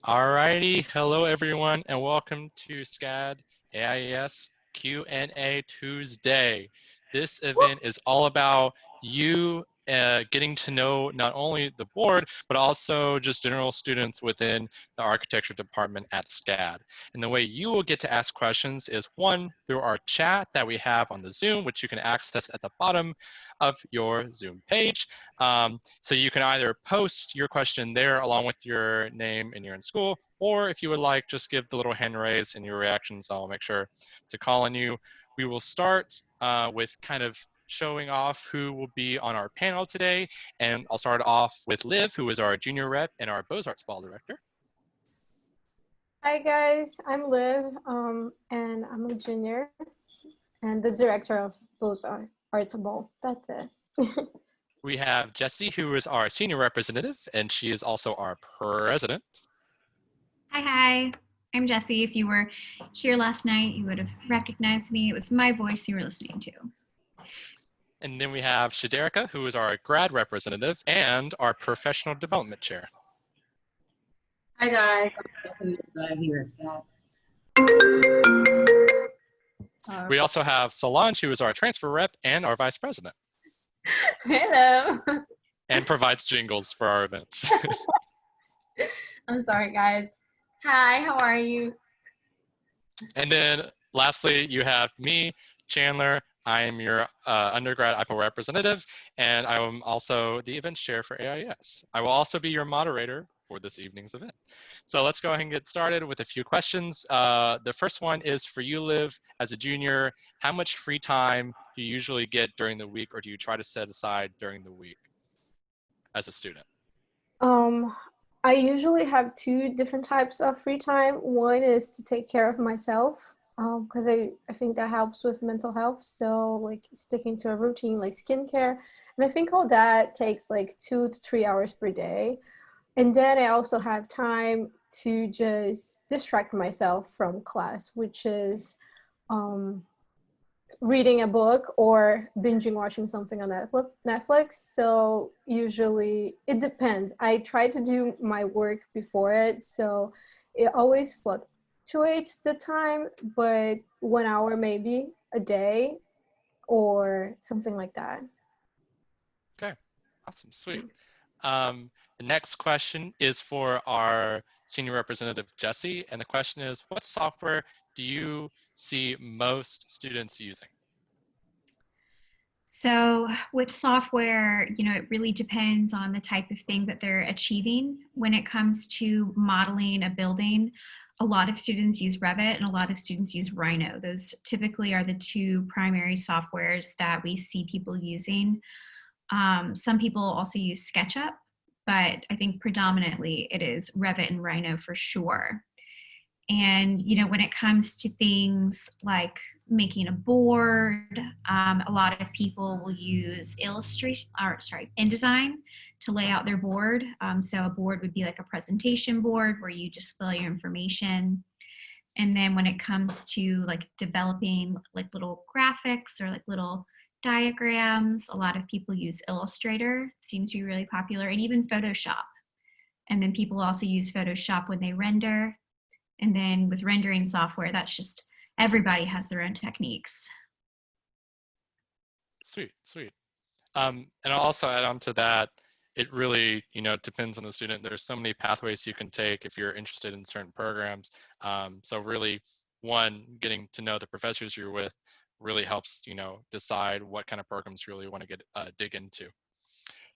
Alrighty, hello everyone, and welcome to SCAD AIAS Q&A Tuesday. This event is all about you getting to know not only the board, but also just general students within the architecture department at SCAD. And the way you will get to ask questions is one, through our chat that we have on the Zoom, which you can access at the bottom of your Zoom page. So you can either post your question there along with your name and you're in school, or if you would like, just give the little hand raise and your reactions. I'll make sure to call on you. We will start with kind of showing off who will be on our panel today. And I'll start off with Liv, who is our junior rep and our Beaux-Arts Ball director. Hi guys, I'm Liv, and I'm a junior and the director of Beaux-Arts Ball. That's it. We have Jessie, who is our senior representative, and she is also our president. Hi, I'm Jessie. If you were here last night, you would have recognized me. It was my voice you were listening to. And then we have Shaderica, who is our grad representative and our professional development chair. Hi guys, I'm here at SCAD. We also have Solange, who is our transfer rep and our vice president. Hello. And provides jingles for our events. I'm sorry, guys. Hi, how are you? And then lastly, you have me, Chandler. I am your undergrad IPO representative, and I am also the events chair for AIAS. I will also be your moderator for this evening's event. So let's go ahead and get started with a few questions. The first one is for you, Liv, as a junior, how much free time do you usually get during the week, or do you try to set aside during the week as a student? I usually have two different types of free time. One is to take care of myself, because I think that helps with mental health. So like sticking to a routine like skincare. And I think all that takes like 2 to 3 hours per day. And then I also have time to just distract myself from class, which is reading a book or binging watching something on Netflix. So usually it depends. I try to do my work before it, so it always fluctuates the time, but 1 hour maybe a day or something like that. Okay, awesome, sweet. The next question is for our senior representative, Jessie, and the question is, what software do you see most students using? So with software, it really depends on the type of thing that they're achieving. When it comes to modeling a building, a lot of students use Revit and a lot of students use Rhino. Those typically are the two primary softwares that we see people using. Some people also use SketchUp, but I think predominantly it is Revit and Rhino for sure. And, when it comes to things like making a board, a lot of people will use InDesign to lay out their board. So a board would be like a presentation board where you display your information. And then when it comes to like developing like little graphics or like little diagrams, a lot of people use Illustrator. It seems to be really popular, and even Photoshop. And then people also use Photoshop when they render. And then with rendering software, that's just, everybody has their own techniques. Sweet, sweet. And I'll also add on to that, it really, depends on the student. There's so many pathways you can take if you're interested in certain programs. So really, one, getting to know the professors you're with really helps, decide what kind of programs you really want to get dig into.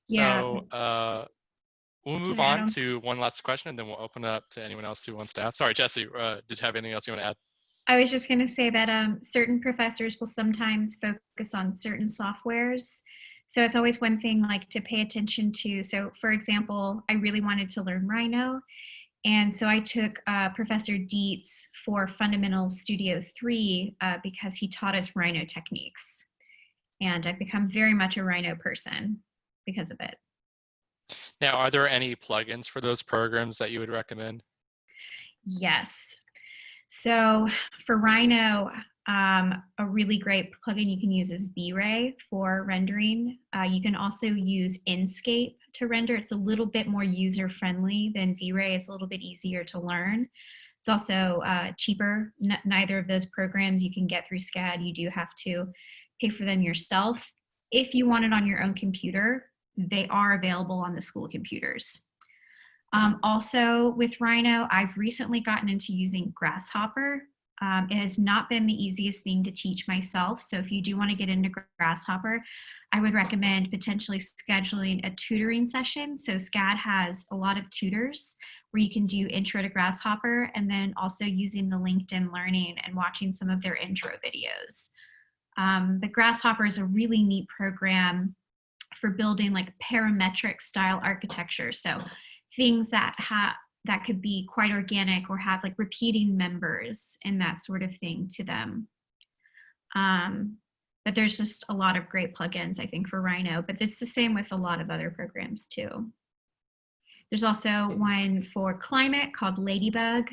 So we'll move on to one last question, and then we'll open it up to anyone else who wants to ask. Sorry, Jessie, did you have anything else you want to add? I was just going to say that certain professors will sometimes focus on certain softwares. So it's always one thing like to pay attention to. So for example, I really wanted to learn Rhino. And so I took Professor Dietz for Fundamental Studio 3 because he taught us Rhino techniques. And I've become very much a Rhino person because of it. Now, are there any plugins for those programs that you would recommend? Yes. So for Rhino, A really great plugin you can use is V-Ray for rendering. You can also use Inkscape to render. It's a little bit more user-friendly than V-Ray. It's a little bit easier to learn. It's also cheaper. Neither of those programs you can get through SCAD. You do have to pay for them yourself. If you want it on your own computer, they are available on the school computers. Also with Rhino, I've recently gotten into using Grasshopper. It has not been the easiest thing to teach myself. So if you do want to get into Grasshopper, I would recommend potentially scheduling a tutoring session. So SCAD has a lot of tutors where you can do intro to Grasshopper, and then also using the LinkedIn Learning and watching some of their intro videos. The Grasshopper is a really neat program for building like parametric style architecture. So things that could be quite organic or have like repeating members and that sort of thing to them. But there's just a lot of great plugins, I think, for Rhino, but it's the same with a lot of other programs too. There's also one for climate called Ladybug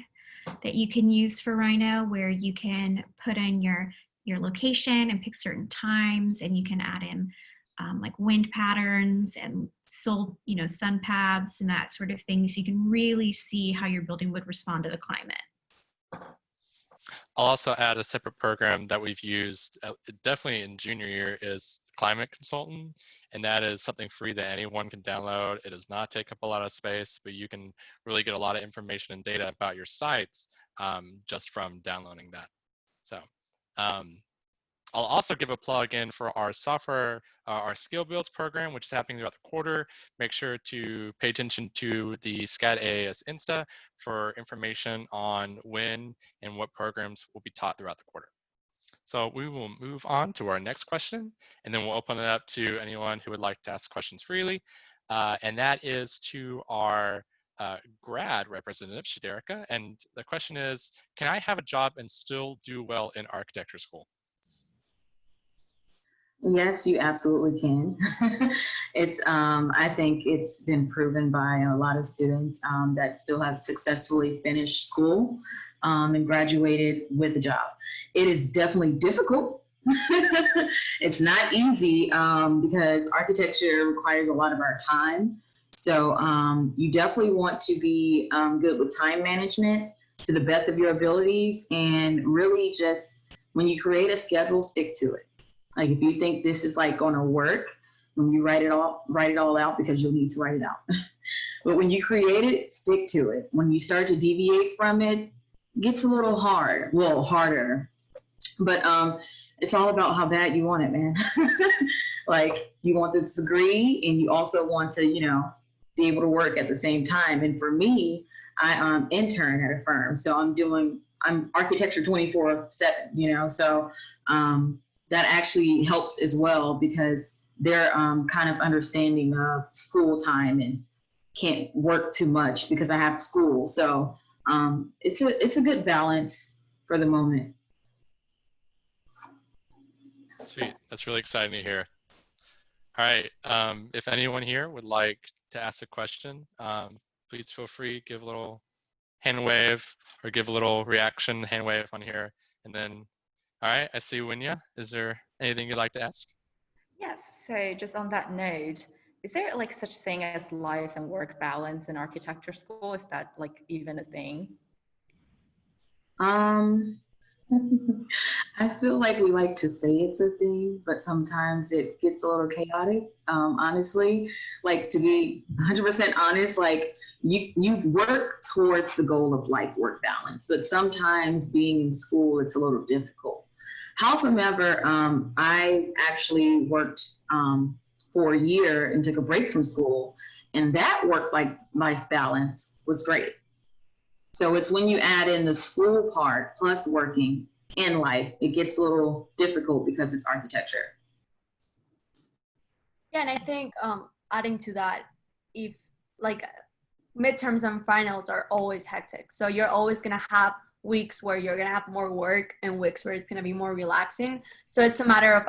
that you can use for Rhino, where you can put in your location and pick certain times, and you can add in like wind patterns and sun paths and that sort of thing, so you can really see how your building would respond to the climate. I'll also add a separate program that we've used definitely in junior year is Climate Consultant, and that is something free that anyone can download. It does not take up a lot of space, but you can really get a lot of information and data about your sites just from downloading that. So I'll also give a plug in for our software, our skill builds program, which is happening throughout the quarter. Make sure to pay attention to the SCAD AIAS Insta for information on when and what programs will be taught throughout the quarter. So we will move on to our next question, and then we'll open it up to anyone who would like to ask questions freely. And that is to our grad representative, Shaderica. And the question is, can I have a job and still do well in architecture school? Yes, you absolutely can. I think it's been proven by a lot of students that still have successfully finished school and graduated with a job. It is definitely difficult. It's not easy because architecture requires a lot of our time. So you definitely want to be good with time management to the best of your abilities, and really just when you create a schedule, stick to it. Like if you think this is like going to work, when you write it all out, because you'll need to write it out. But when you create it, stick to it. When you start to deviate from it, it gets a little harder. But it's all about how bad you want it, man. Like you want the degree, and you also want to, be able to work at the same time. And for me, I intern at a firm, so I'm architecture 24/7. So. That actually helps as well, because they're kind of understanding of school time and can't work too much because I have school. So it's a good balance for the moment. Sweet, that's really exciting to hear. All right, if anyone here would like to ask a question, please feel free, give a little hand wave or give a little reaction hand wave on here, and then. All right, I see Winya. Is there anything you'd like to ask? Yes, so just on that note, is there like such thing as life and work balance in architecture school? Is that like even a thing? I feel like we like to say it's a thing, but sometimes it gets a little chaotic. Honestly, like to be 100% honest, like you work towards the goal of life-work balance, but sometimes being in school, it's a little difficult. Howsoever, I actually worked for a year and took a break from school, and that work-life balance was great. So it's when you add in the school part plus working in life, it gets a little difficult because it's architecture. Yeah, and I think adding to that, if like midterms and finals are always hectic, so you're always gonna have weeks where you're gonna have more work and weeks where it's gonna be more relaxing. So it's a matter of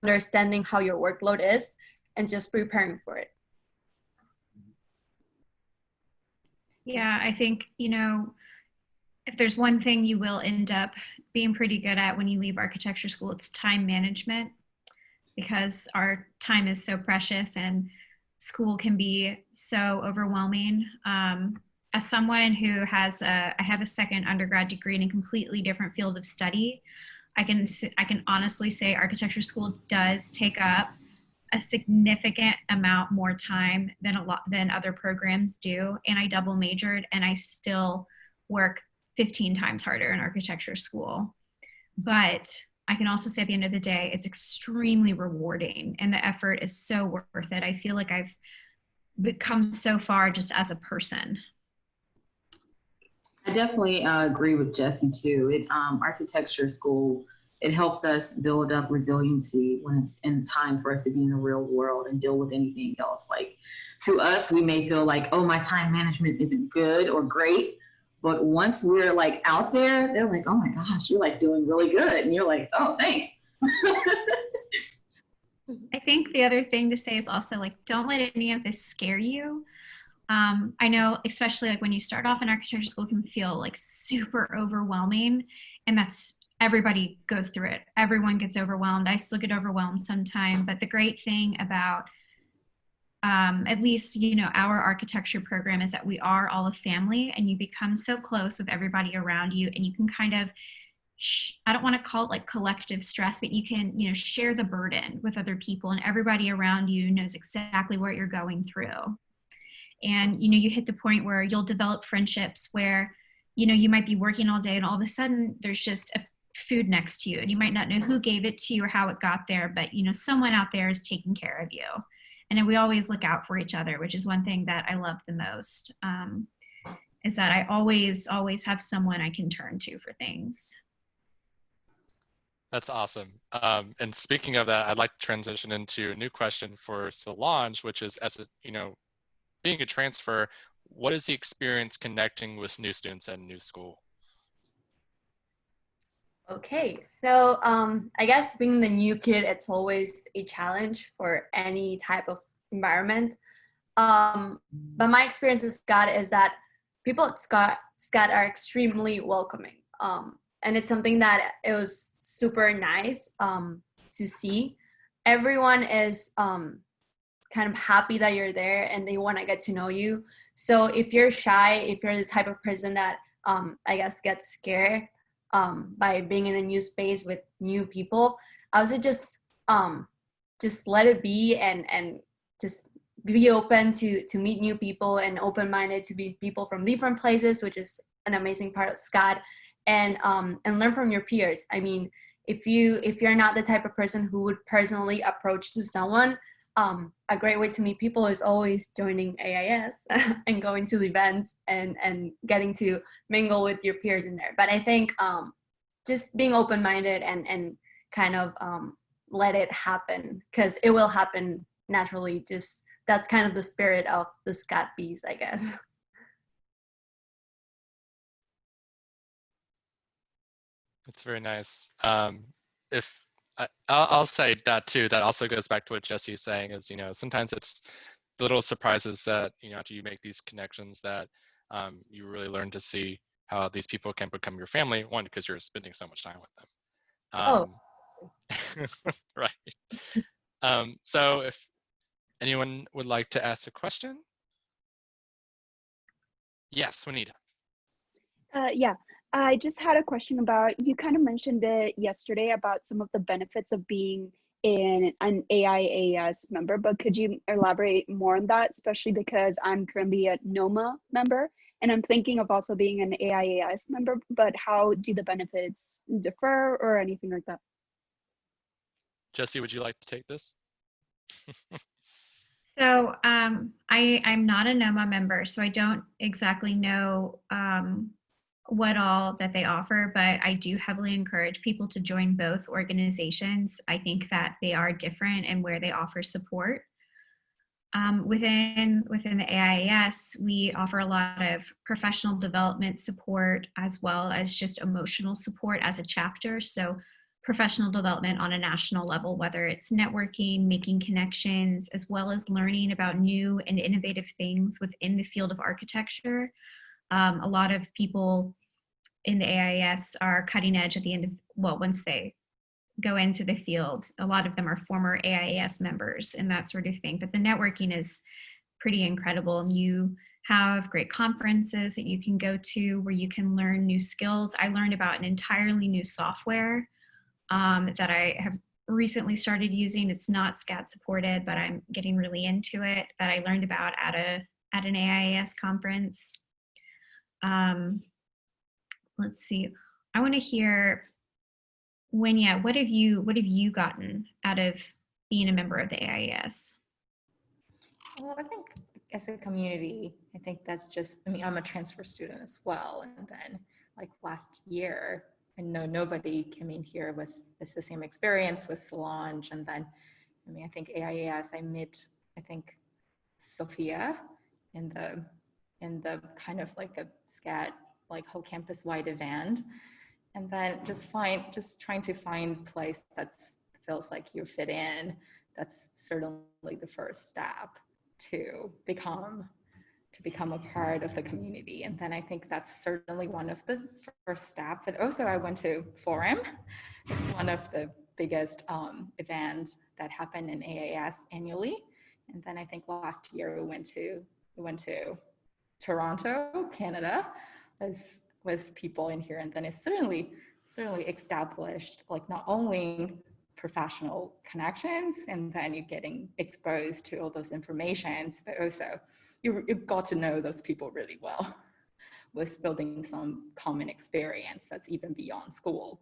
understanding how your workload is and just preparing for it. Yeah, I think, if there's one thing you will end up being pretty good at when you leave architecture school, it's time management, because our time is so precious and school can be so overwhelming. As someone who has I have a second undergrad degree in a completely different field of study, I can honestly say architecture school does take up a significant amount more time than other programs do. And I double majored and I still work 15 times harder in architecture school. But I can also say at the end of the day, it's extremely rewarding and the effort is so worth it. I feel like I've become so far just as a person. I definitely agree with Jessie too. Architecture school, it helps us build up resiliency when it's in time for us to be in the real world and deal with anything else. Like to us, we may feel like, oh, my time management isn't good or great. But once we're like out there, they're like, oh my gosh, you're like doing really good. And you're like, oh, thanks. I think the other thing to say is also like, don't let any of this scare you. I know, especially like when you start off in architecture school, can feel like super overwhelming, and everybody goes through it. Everyone gets overwhelmed. I still get overwhelmed sometimes, but the great thing about at least, our architecture program is that we are all a family, and you become so close with everybody around you, and you can kind of, I don't want to call it like collective stress, but you can, share the burden with other people, and everybody around you knows exactly what you're going through. And, you hit the point where you'll develop friendships where, you might be working all day and all of a sudden there's just a food next to you, and you might not know who gave it to you or how it got there, but, someone out there is taking care of you. And then we always look out for each other, which is one thing that I love the most, is that I always have someone I can turn to for things. That's awesome. And speaking of that, I'd like to transition into a new question for Solange, which is, as a, being a transfer, what is the experience connecting with new students at a new school? Okay, so I guess being the new kid, it's always a challenge for any type of environment. But my experience with SCAD is that people at SCAD are extremely welcoming. And it's something that it was super nice to see. Everyone is kind of happy that you're there and they want to get to know you. So if you're shy, if you're the type of person that I guess gets scared by being in a new space with new people, I would say just let it be and just be open to meet new people and open-minded to be people from different places, which is an amazing part of SCAD, and learn from your peers. I mean, if you're not the type of person who would personally approach to someone, a great way to meet people is always joining AIAS and going to the events and getting to mingle with your peers in there. But I think just being open-minded and kind of let it happen, because it will happen naturally. Just that's kind of the spirit of the SCAD bees, I guess. That's very nice. I'll say that too. That also goes back to what Jessie's saying is, sometimes it's little surprises that, after you make these connections that you really learn to see how these people can become your family. One, because you're spending so much time with them. Right. So if anyone would like to ask a question. Yes, Juanita. Yeah. I just had a question about, you kind of mentioned it yesterday about some of the benefits of being an AIAS member, but could you elaborate more on that, especially because I'm currently a NOMA member and I'm thinking of also being an AIAS member, but how do the benefits differ or anything like that? Jessie, would you like to take this? So I'm not a NOMA member, so I don't exactly know what all that they offer, but I do heavily encourage people to join both organizations. I think that they are different in where they offer support. Within the AIAS, we offer a lot of professional development support as well as just emotional support as a chapter. So professional development on a national level, whether it's networking, making connections, as well as learning about new and innovative things within the field of architecture. A lot of people in the AIAS are cutting edge at the end of, well, once they go into the field. A lot of them are former AIAS members and that sort of thing. But the networking is pretty incredible. And you have great conferences that you can go to where you can learn new skills. I learned about an entirely new software that I have recently started using. It's not SCAD supported, but I'm getting really into it, that I learned about at an AIAS conference. Let's see. I want to hear, Wenya, what have you gotten out of being a member of the AIAS? Well, I think as a community, I think that's just, I mean, I'm a transfer student as well. And then like last year, I know nobody came in here with the same experience with Solange. And then, I mean, I think AIAS, I met, I think, Sophia in the kind of like a SCAD, like whole campus wide event. And then just trying to find a place that feels like you fit in. That's certainly the first step to become a part of the community. And then I think that's certainly one of the first steps. But also I went to Forum. It's one of the biggest events that happen in AIAS annually. And then I think last year we went to Toronto, Canada, with people in here. And then it's certainly established like not only professional connections, and then you're getting exposed to all those informations, but also you've got to know those people really well with building some common experience that's even beyond school.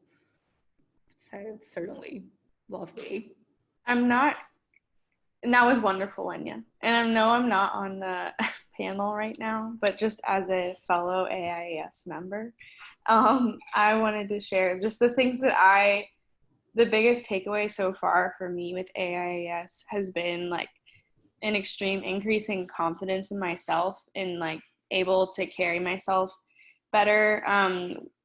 So it's certainly lovely. And that was wonderful, Wenya. And I know I'm not on the panel right now, but just as a fellow AIAS member, I wanted to share just the things that the biggest takeaway so far for me with AIAS has been like an extreme increase in confidence in myself and like able to carry myself better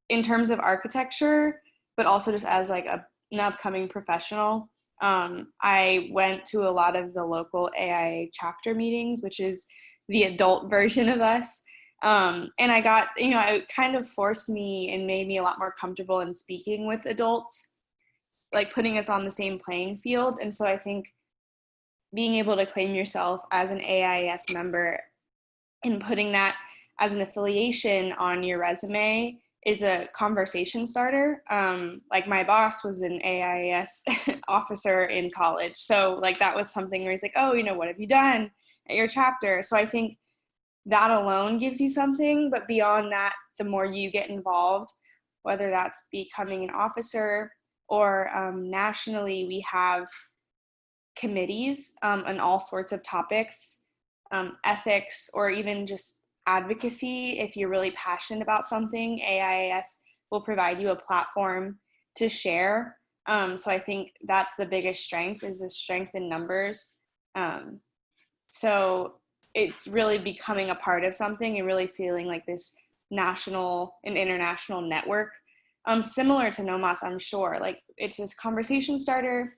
in terms of architecture, but also just as like an upcoming professional. I went to a lot of the local AIA chapter meetings, which is the adult version of us. And I got, it kind of forced me and made me a lot more comfortable in speaking with adults, like putting us on the same playing field. And so I think being able to claim yourself as an AIAS member and putting that as an affiliation on your resume is a conversation starter. Like my boss was an AIAS officer in college. So like that was something where he's like, oh, what have you done at your chapter? So I think that alone gives you something, but beyond that, the more you get involved, whether that's becoming an officer or nationally, we have committees on all sorts of topics, ethics, or even just advocacy. If you're really passionate about something, AIAS will provide you a platform to share. So I think that's the biggest strength, is the strength in numbers. So it's really becoming a part of something and really feeling like this national and international network. Similar to NOMAS, I'm sure. Like it's just conversation starter,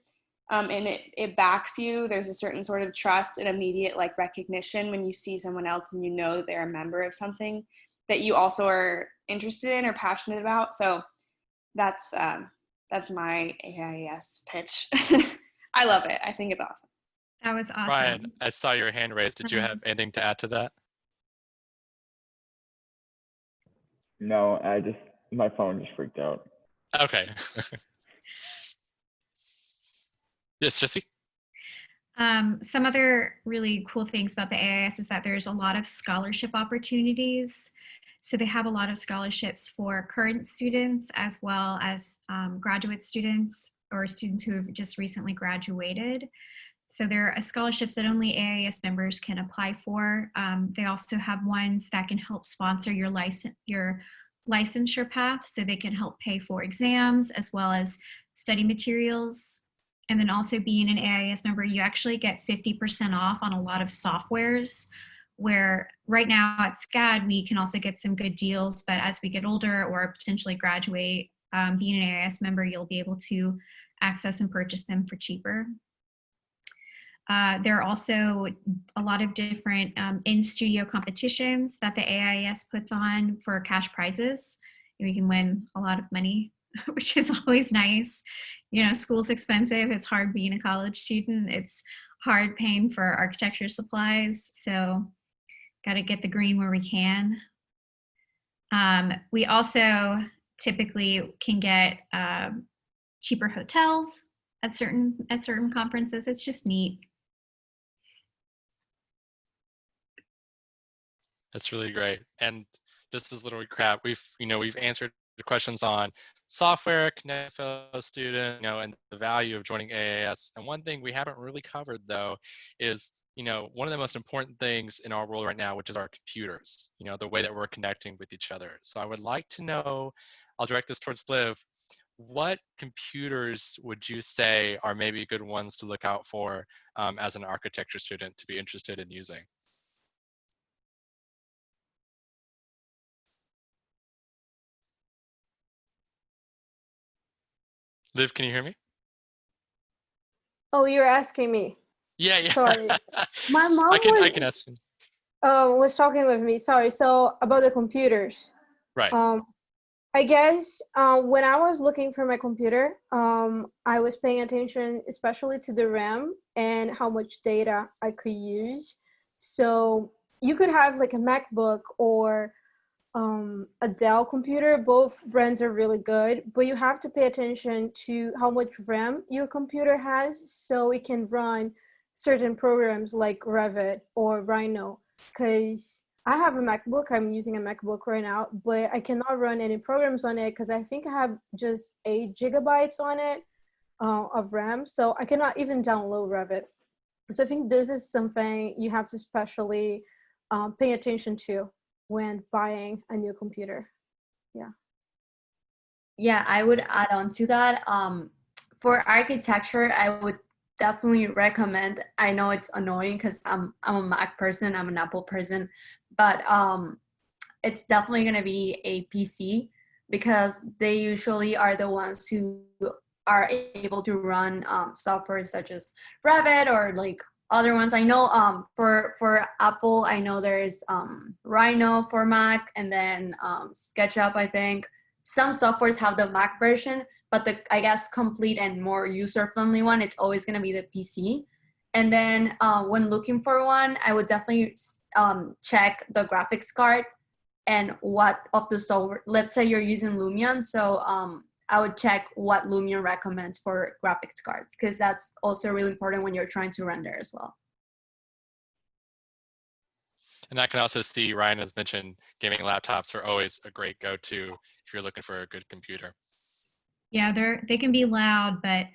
and it backs you. There's a certain sort of trust and immediate like recognition when you see someone else and that they're a member of something that you also are interested in or passionate about. So that's my AIAS pitch. I love it. I think it's awesome. That was awesome. Ryan, I saw your hand raised. Did you have anything to add to that? No, my phone just freaked out. Okay. Yes, Jessie? Some other really cool things about the AIAS is that there's a lot of scholarship opportunities. So they have a lot of scholarships for current students as well as graduate students or students who have just recently graduated. So there are scholarships that only AIAS members can apply for. They also have ones that can help sponsor your licensure path, so they can help pay for exams as well as study materials. And then also being an AIAS member, you actually get 50% off on a lot of softwares, where right now at SCAD, we can also get some good deals, but as we get older or potentially graduate, being an AIAS member, you'll be able to access and purchase them for cheaper. There are also a lot of different in-studio competitions that the AIAS puts on for cash prizes. we can win a lot of money, which is always nice. You know, school's expensive. It's hard being a college student. It's hard paying for architecture supplies. So got to get the green where we can. We also typically can get cheaper hotels at certain conferences. It's just neat. That's really great. And just as a little recap, we've answered the questions on software, connect fellow student, and the value of joining AIAS. And one thing we haven't really covered though is, one of the most important things in our world right now, which is our computers, the way that we're connecting with each other. So I would like to know, I'll direct this towards Liv, what computers would you say are maybe good ones to look out for as an architecture student to be interested in using? Liv, can you hear me? Oh, you're asking me. Yeah. Sorry. My mom I can ask you. Was talking with me. Sorry. So about the computers. Right. I guess when I was looking for my computer, I was paying attention especially to the RAM and how much data I could use. So you could have like a MacBook or a Dell computer. Both brands are really good, but you have to pay attention to how much RAM your computer has so it can run certain programs like Revit or Rhino. Because I have a MacBook, I'm using a MacBook right now, but I cannot run any programs on it because I think I have just 8 gigabytes on it of RAM, so I cannot even download Revit. So I think this is something you have to especially pay attention to when buying a new computer. Yeah, I would add on to that. For architecture, I would definitely recommend. I know it's annoying because I'm a Mac person, I'm an Apple person, but it's definitely going to be a PC because they usually are the ones who are able to run software such as Revit or like other ones. I know for Apple, I know there's Rhino for Mac, and then SketchUp, I think. Some softwares have the Mac version, but the, I guess, complete and more user-friendly one, it's always going to be the PC. And then when looking for one, I would definitely check the graphics card and what of the software. Let's say you're using Lumion, so I would check what Lumion recommends for graphics cards, because that's also really important when you're trying to render as well. And I can also see Ryan has mentioned gaming laptops are always a great go-to if you're looking for a good computer. Yeah, they can be loud, but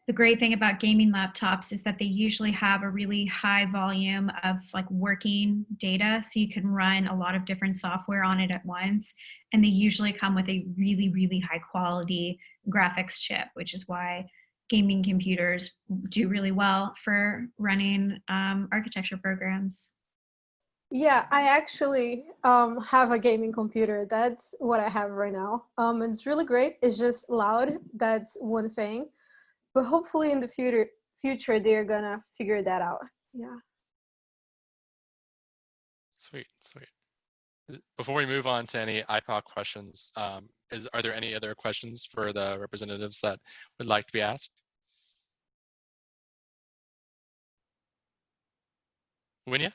the great thing about gaming laptops is that they usually have a really high volume of like working data, so you can run a lot of different software on it at once, and they usually come with a really, really high quality graphics chip, which is why gaming computers do really well for running architecture programs. Yeah, I actually have a gaming computer. That's what I have right now. It's really great. It's just loud. That's one thing. But hopefully in the future they're gonna figure that out. Yeah. Sweet. Before we move on to any IPOC questions, are there any other questions for the representatives that would like to be asked? Winya?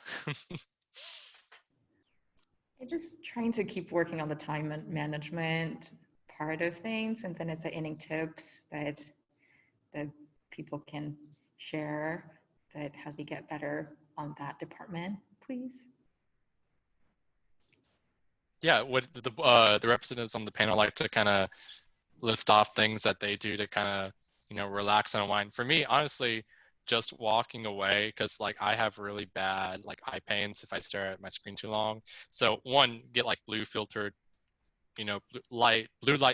I'm just trying to keep working on the time management part of things, and then is there any tips that people can share that how they get better on that department, please? Yeah, would the representatives on the panel like to kind of list off things that they do to kind of relax and unwind? For me, honestly, just walking away, because like I have really bad like eye pains if I stare at my screen too long. So one, get like blue light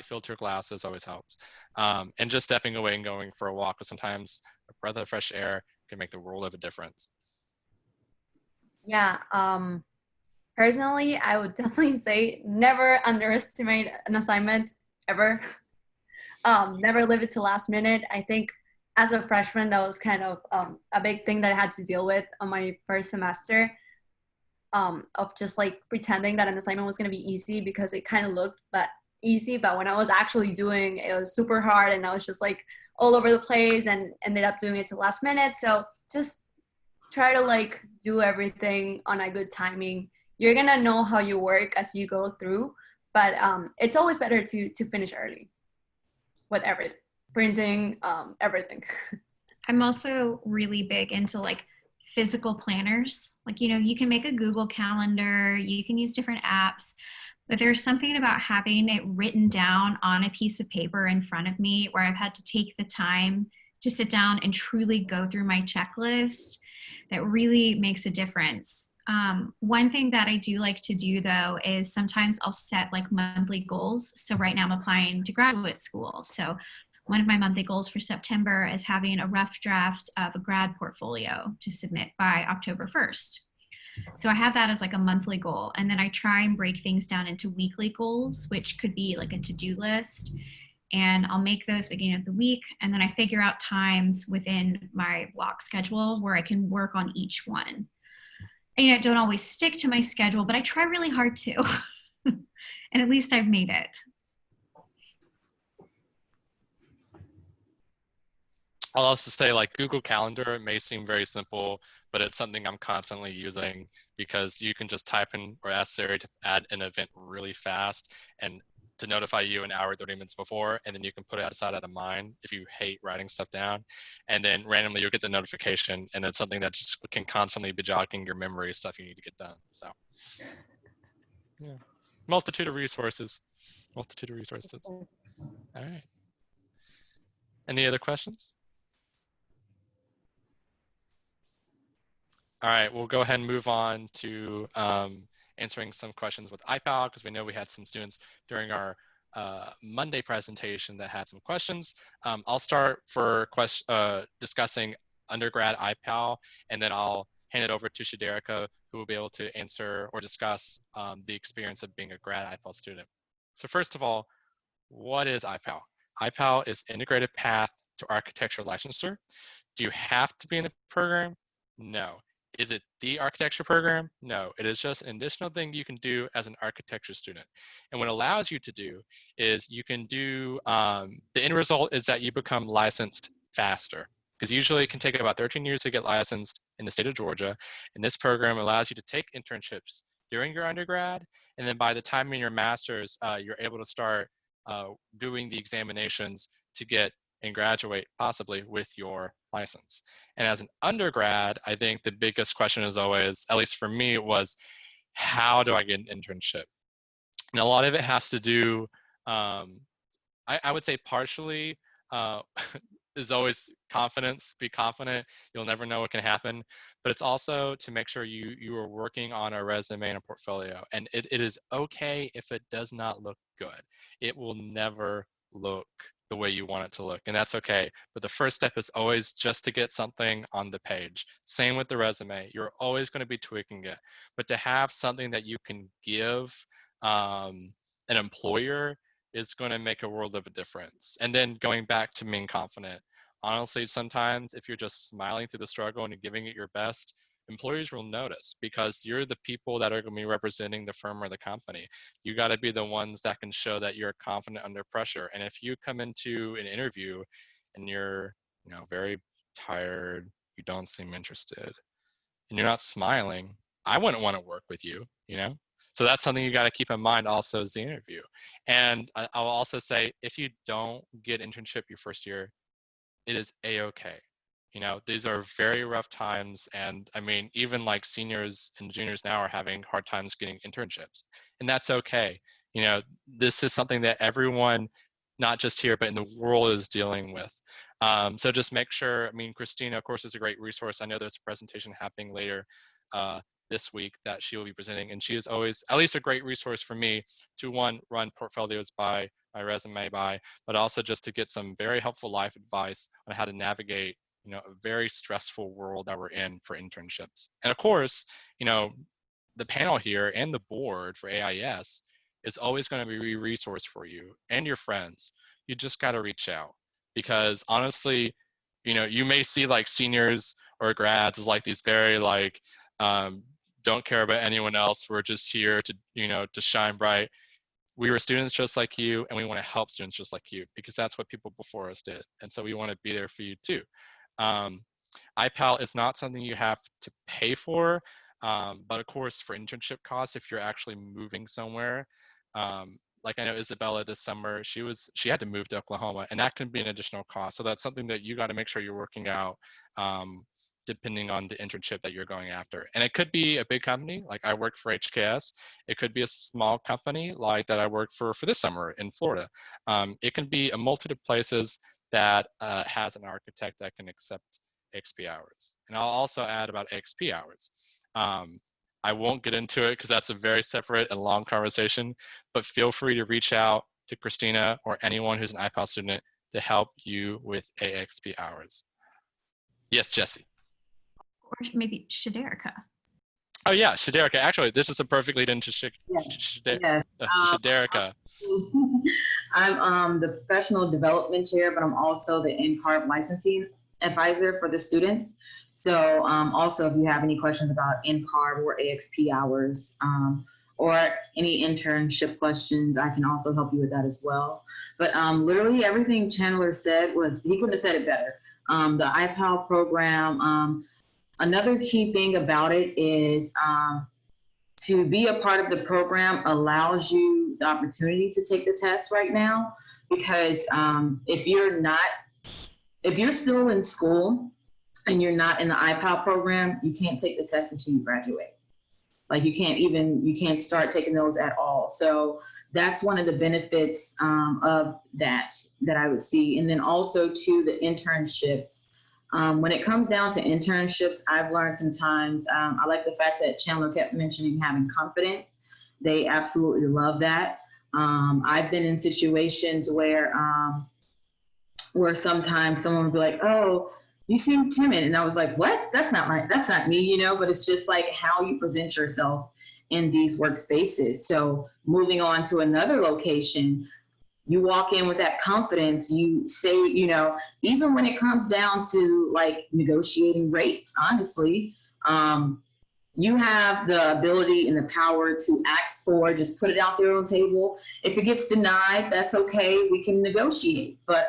filter glasses always helps. And just stepping away and going for a walk, because sometimes a breath of fresh air can make the world of a difference. Yeah, personally, I would definitely say never underestimate an assignment ever. Never leave it to last minute. I think as a freshman, that was kind of a big thing that I had to deal with on my first semester, of just like pretending that an assignment was going to be easy because it kind of looked, but easy, but when I was actually doing it was super hard, and I was just like all over the place and ended up doing it to last minute. So just try to like do everything on a good timing. You're gonna know how you work as you go through, but it's always better to finish early with everything, printing, everything. I'm also really big into like physical planners. Like, you know, you can make a Google Calendar, you can use different apps, but there's something about having it written down on a piece of paper in front of me where I've had to take the time to sit down and truly go through my checklist that really makes a difference. One thing that I do like to do though is sometimes I'll set like monthly goals. So right now I'm applying to graduate school. So one of my monthly goals for September is having a rough draft of a grad portfolio to submit by October 1st. So I have that as like a monthly goal. And then I try and break things down into weekly goals, which could be like a to-do list. And I'll make those beginning of the week. And then I figure out times within my block schedule where I can work on each one. And I don't always stick to my schedule, but I try really hard to. And at least I've made it. I'll also say like Google Calendar, it may seem very simple, but it's something I'm constantly using because you can just type in or ask Siri to add an event really fast and to notify you an hour, 30 minutes before, and then you can put it outside out of mind if you hate writing stuff down. And then randomly you'll get the notification, and it's something that just can constantly be jogging your memory of stuff you need to get done. So yeah, multitude of resources. All right. Any other questions? All right, we'll go ahead and move on to answering some questions with iPal, because we know we had some students during our Monday presentation that had some questions. I'll start for discussing undergrad iPal, and then I'll hand it over to Shaderica, who will be able to answer or discuss the experience of being a grad iPal student. So first of all, what is iPal? iPal is Integrated Path to Architecture Licensure. Do you have to be in the program? No. Is it the architecture program? No, it is just an additional thing you can do as an architecture student. And what it allows you to do is you can do, the end result is that you become licensed faster, because usually it can take about 13 years to get licensed in the state of Georgia. And this program allows you to take internships during your undergrad. And then by the time in your master's, you're able to start doing the examinations to get and graduate possibly with your license. And as an undergrad, I think the biggest question is always, at least for me, it was, how do I get an internship? And a lot of it has to do, I would say partially is always confidence. Be confident. You'll never know what can happen. But it's also to make sure you are working on a resume and a portfolio. And it is okay if it does not look good. It will never look the way you want it to look, and that's okay. But the first step is always just to get something on the page. Same with the resume. You're always going to be tweaking it, but to have something that you can give an employer is going to make a world of a difference. And then going back to being confident, honestly, sometimes if you're just smiling through the struggle and giving it your best, employers will notice, because you're the people that are going to be representing the firm or the company. You got to be the ones that can show that you're confident under pressure. And if you come into an interview and you're, very tired, you don't seem interested, and you're not smiling, I wouldn't want to work with you, So that's something you got to keep in mind also as the interview. And I'll also say, if you don't get internship your first year, it is a-okay. These are very rough times. And I mean, even like seniors and juniors now are having hard times getting internships, and that's okay. This is something that everyone, not just here, but in the world, is dealing with. So just make sure, Christina, of course, is a great resource. I know there's a presentation happening later this week that she will be presenting, and she is always at least a great resource for me to run portfolios by, my resume by, but also just to get some very helpful life advice on how to navigate a very stressful world that we're in for internships. And of course, the panel here and the board for AIAS is always going to be a resource for you and your friends. You just got to reach out, because honestly, you may see like seniors or grads as like these very like, don't care about anyone else. We're just here to, to shine bright. we were students just like you, and we want to help students just like you, because that's what people before us did. And so we want to be there for you too. IPAL is not something you have to pay for, but of course for internship costs, if you're actually moving somewhere, like I know Isabella this summer, she had to move to Oklahoma, and that can be an additional cost. So that's something that you got to make sure you're working out, depending on the internship that you're going after. And it could be a big company, like I worked for HKS. It could be a small company like that I worked for this summer in Florida. It can be a multitude of places that has an architect that can accept XP hours. And I'll also add about XP hours. I won't get into it because that's a very separate and long conversation, but feel free to reach out to Christina or anyone who's an IPAL student to help you with AXP hours. Yes, Jessie. Or maybe Shaderica. Oh yeah, Shaderica. Actually, this is a perfect lead into Shaderica. I'm the professional development chair, but I'm also the NCARB licensing advisor for the students. So also, if you have any questions about NCARB or AXP hours, or any internship questions, I can also help you with that as well. But literally everything Chandler said he couldn't have said it better. The IPAL program, another key thing about it is to be a part of the program allows you the opportunity to take the test right now, because if you're still in school and you're not in the IPAL program, you can't take the test until you graduate. Like you can't start taking those at all. So that's one of the benefits of that I would see. And then also to the internships. When it comes down to internships, I've learned sometimes, I like the fact that Chandler kept mentioning having confidence. They absolutely love that. I've been in situations where sometimes someone would be like, "Oh, you seem timid." And I was like, "What? That's not me," you know, but it's just like how you present yourself in these workspaces. So moving on to another location, you walk in with that confidence, you say, you know, even when it comes down to like negotiating rates, honestly, you have the ability and the power to ask for, just put it out there on the table. If it gets denied, that's okay, we can negotiate. But,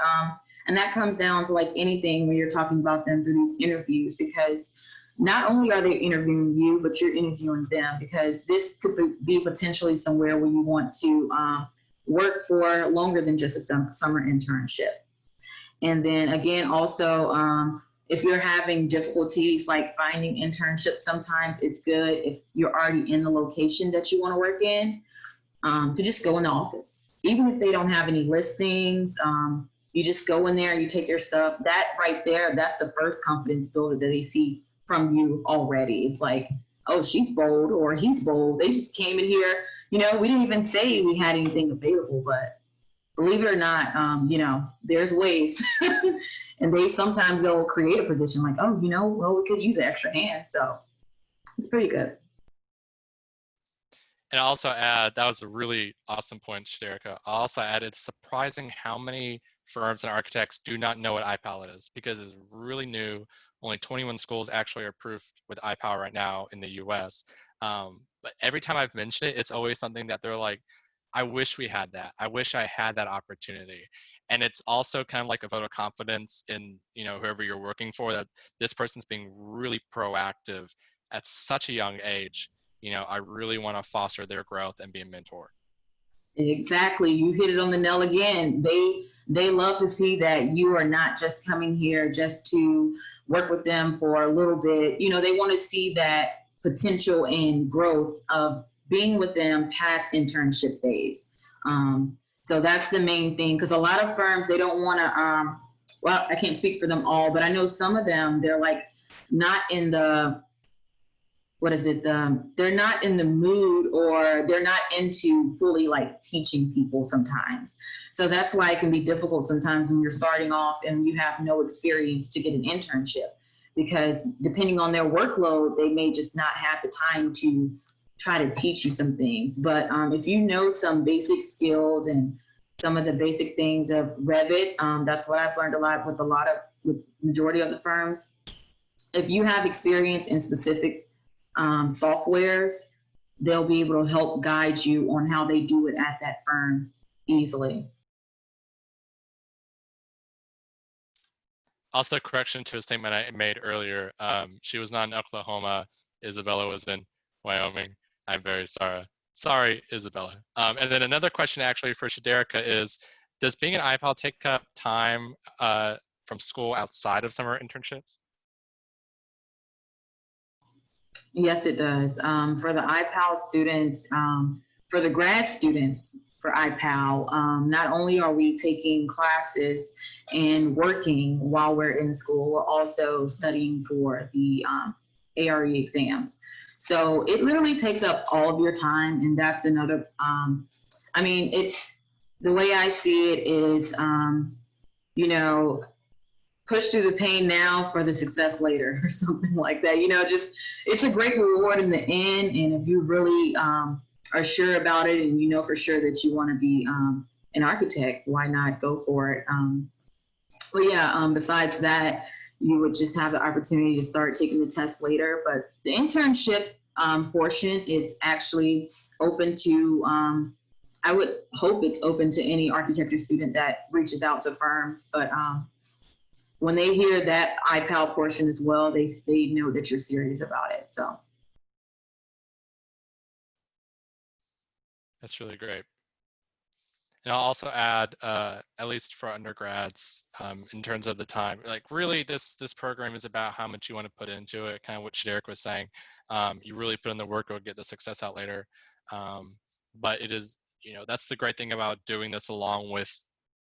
and that comes down to like anything when you're talking about them through these interviews, because not only are they interviewing you, but you're interviewing them, because this could be potentially somewhere where you want to work for longer than just a summer internship. And then again, also, if you're having difficulties like finding internships, sometimes it's good if you're already in the location that you want to work in, to just go in the office. Even if they don't have any listings, you just go in there, you take your stuff. That right there, that's the first confidence builder that they see from you already. It's like, oh, she's bold or he's bold. They just came in here. You know, we didn't even say we had anything available, but believe it or not, you know, there's ways. And they'll create a position like, oh, you know, well, we could use an extra hand. So it's pretty good. And I'll also add, that was a really awesome point, Shaderica. I also added, surprising how many firms and architects do not know what IPAL is, because it's really new. Only 21 schools actually are approved with IPAL right now in the US. But every time I've mentioned it, it's always something that they're like, I wish we had that. I wish I had that opportunity. And it's also kind of like a vote of confidence in, you know, whoever you're working for, that this person's being really proactive at such a young age. You know, I really want to foster their growth and be a mentor. Exactly. You hit it on the nail again. They love to see that you are not just coming here just to work with them for a little bit. You know, they want to see that potential and growth of being with them past internship phase. So that's the main thing, because a lot of firms, they don't want to, well, I can't speak for them all, but I know some of them, they're like not in the, they're not in the mood, or they're not into fully like teaching people sometimes. So that's why it can be difficult sometimes when you're starting off and you have no experience to get an internship, because depending on their workload, they may just not have the time to try to teach you some things. But if you know some basic skills and some of the basic things of Revit, that's what I've learned a lot with majority of the firms. If you have experience in specific softwares, they'll be able to help guide you on how they do it at that firm easily. Also, correction to a statement I made earlier. She was not in Oklahoma. Isabella was in Wyoming. I'm very sorry. Sorry, Isabella. And then another question actually for Shaderica is, does being an IPAL take up time from school outside of summer internships? Yes, it does. For the IPAL students, for the grad students for IPAL, not only are we taking classes and working while we're in school, we're also studying for the ARE exams. So it literally takes up all of your time, and that's another, I mean, it's, the way I see it is, you know, push through the pain now for the success later, or something like that. You know, just, it's a great reward in the end. And if you really are sure about it, and you know for sure that you want to be an architect, why not go for it? But yeah, besides that, you would just have the opportunity to start taking the test later. But the internship portion, it's actually open to, I would hope it's open to any architecture student that reaches out to firms. But when they hear that IPAL portion as well, they know that you're serious about it. So That's really great. And I'll also add, at least for undergrads, in terms of the time, like really this program is about how much you want to put into it, kind of what Shaderic was saying. You really put in the work, you'll get the success out later. But it is, you know, that's the great thing about doing this along with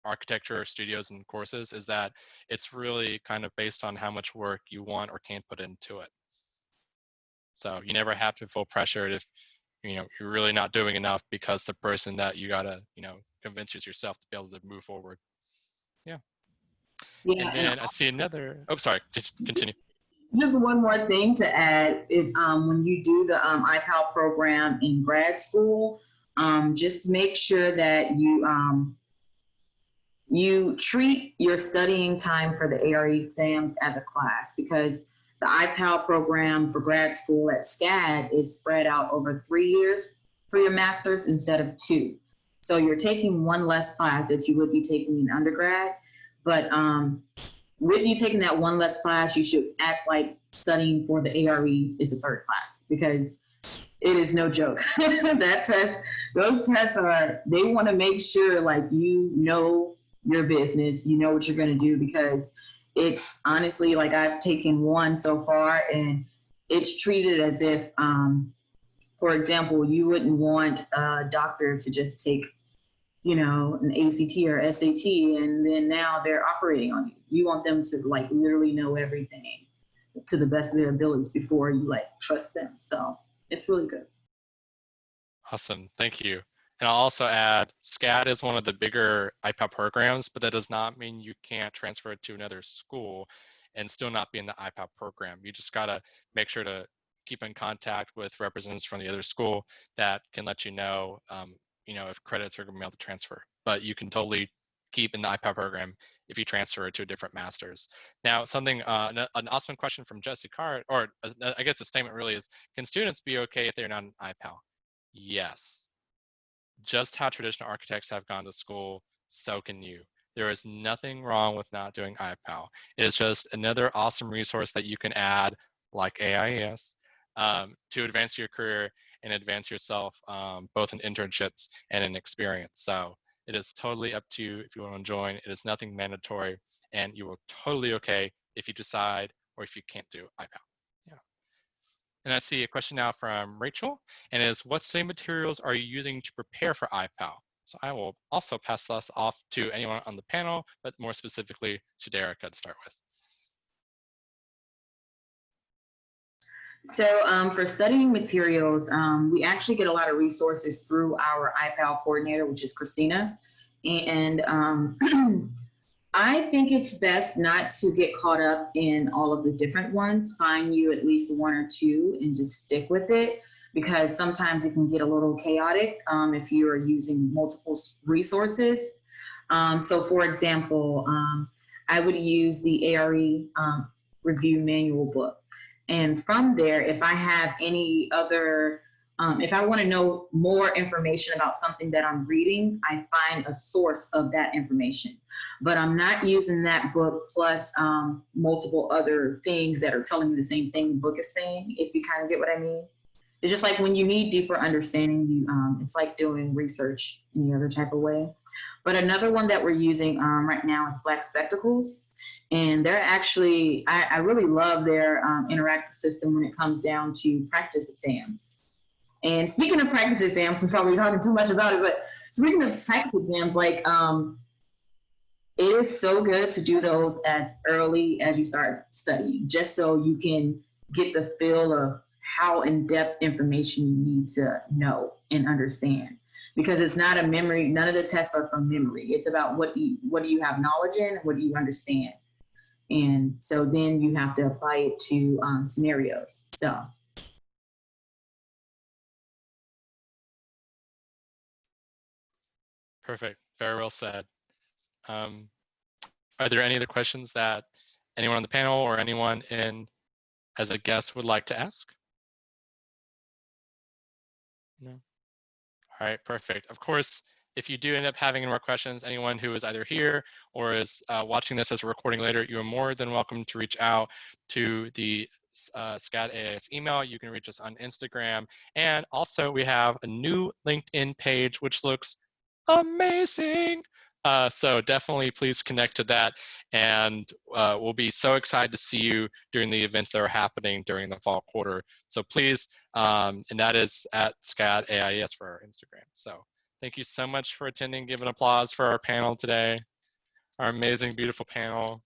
architecture studios and courses, is that it's really kind of based on how much work you want or can put into it. So you never have to feel pressured if, you know, you're really not doing enough, because the person that you gotta, you know, convince yourself to be able to move forward. Yeah. And then I see another, oh, sorry, just continue. Just one more thing to add. If when you do the IPAL program in grad school, just make sure that you treat your studying time for the ARE exams as a class, because the IPAL program for grad school at SCAD is spread out over 3 years for your master's instead of 2. So you're taking one less class that you would be taking in undergrad. But with you taking that one less class, you should act like studying for the ARE is a 3rd class, because it is no joke. That test, those tests are, they want to make sure like you know your business, you know what you're going to do, because it's honestly, like, I've taken one so far and it's treated as if, for example, you wouldn't want a doctor to just take, you know, an ACT or SAT and then now they're operating on you. You want them to like literally know everything to the best of their abilities before you like trust them. So it's really good. Awesome, thank you. And I'll also add, SCAD is one of the bigger IPAL programs, but that does not mean you can't transfer it to another school and still not be in the IPAL program. You just gotta make sure to keep in contact with representatives from the other school that can let you know, you know, if credits are gonna be able to transfer. But you can totally keep in the IPAL program if you transfer it to a different master's. Now, something, an awesome question from Jessie Cart, or I guess the statement really is, can students be okay if they're not in IPAL? Yes. Just how traditional architects have gone to school, so can you. There is nothing wrong with not doing IPAL. It is just another awesome resource that you can add, like AIAS, to advance your career and advance yourself, both in internships and in experience. So it is totally up to you if you want to join. It is nothing mandatory, and you are totally okay if you decide or if you can't do IPAL. Yeah. And I see a question now from Rachel, and is, what study materials are you using to prepare for IPAL? So I will also pass this off to anyone on the panel, but more specifically Shaderica to start with. So for studying materials, we actually get a lot of resources through our IPAL coordinator, which is Christina. And I think it's best not to get caught up in all of the different ones. Find you at least 1 or 2 and just stick with it, because sometimes it can get a little chaotic if you are using multiple resources. So for example, I would use the ARE review manual book. And from there, if I have any other If I want to know more information about something that I'm reading, I find a source of that information. But I'm not using that book plus multiple other things that are telling me the same thing the book is saying, if you kind of get what I mean. It's just like when you need deeper understanding, it's like doing research any other type of way. But another one that we're using right now is Black Spectacles. And they're actually, I really love their interactive system when it comes down to practice exams. And speaking of practice exams, I'm probably talking too much about it, but speaking of practice exams, like it is so good to do those as early as you start studying, just so you can get the feel of how in-depth information you need to know and understand. Because it's not a memory, none of the tests are from memory. It's about what do you have knowledge in, what do you understand? And so then you have to apply it to scenarios. So. Perfect. Very well said. Are there any other questions that anyone on the panel or anyone in as a guest would like to ask? No? All right, perfect. Of course, if you do end up having any more questions, anyone who is either here or is watching this as a recording later, you are more than welcome to reach out to the SCAD AIAS email. You can reach us on Instagram. And also we have a new LinkedIn page, which looks amazing. So definitely please connect to that. And we'll be so excited to see you during the events that are happening during the fall quarter. So please, and that is at SCAD AIAS for our Instagram. So thank you so much for attending. Give an applause for our panel today, our amazing, beautiful panel.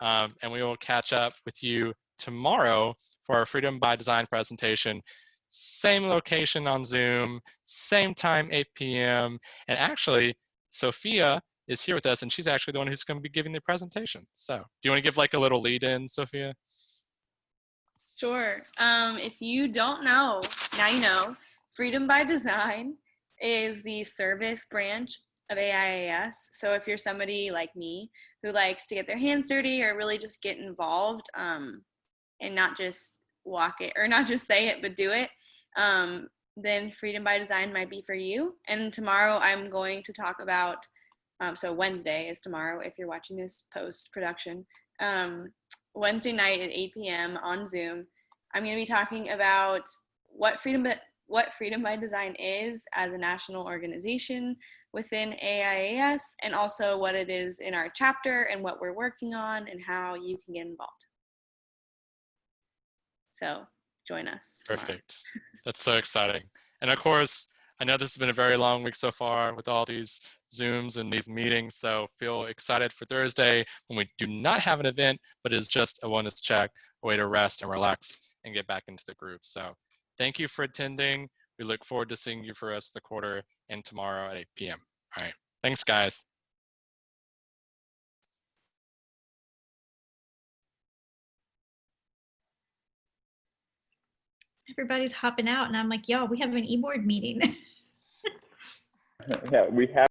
And we will catch up with you tomorrow for our Freedom by Design presentation. Same location on Zoom, same time, 8 p.m. And actually, Sophia is here with us, and she's actually the one who's going to be giving the presentation. So do you want to give like a little lead in, Sophia? Sure. If you don't know, now you know, Freedom by Design is the service branch of AIAS. So if you're somebody like me who likes to get their hands dirty or really just get involved and not just walk it or not just say it, but do it, then Freedom by Design might be for you. And tomorrow I'm going to talk about, so Wednesday is tomorrow if you're watching this post-production, Wednesday night at 8 p.m. on Zoom, I'm going to be talking about what Freedom by Design is as a national organization within AIAS, and also what it is in our chapter and what we're working on and how you can get involved. So join us tomorrow. Perfect. That's so exciting. And of course, I know this has been a very long week so far with all these Zooms and these meetings, so feel excited for Thursday when we do not have an event, but it's just a wellness check, a way to rest and relax and get back into the groove. So thank you for attending. We look forward to seeing you for the rest of the quarter and tomorrow at 8 p.m. All right. Thanks, guys. Everybody's hopping out, and I'm like, y'all, we have an e-board meeting. Yeah, we have.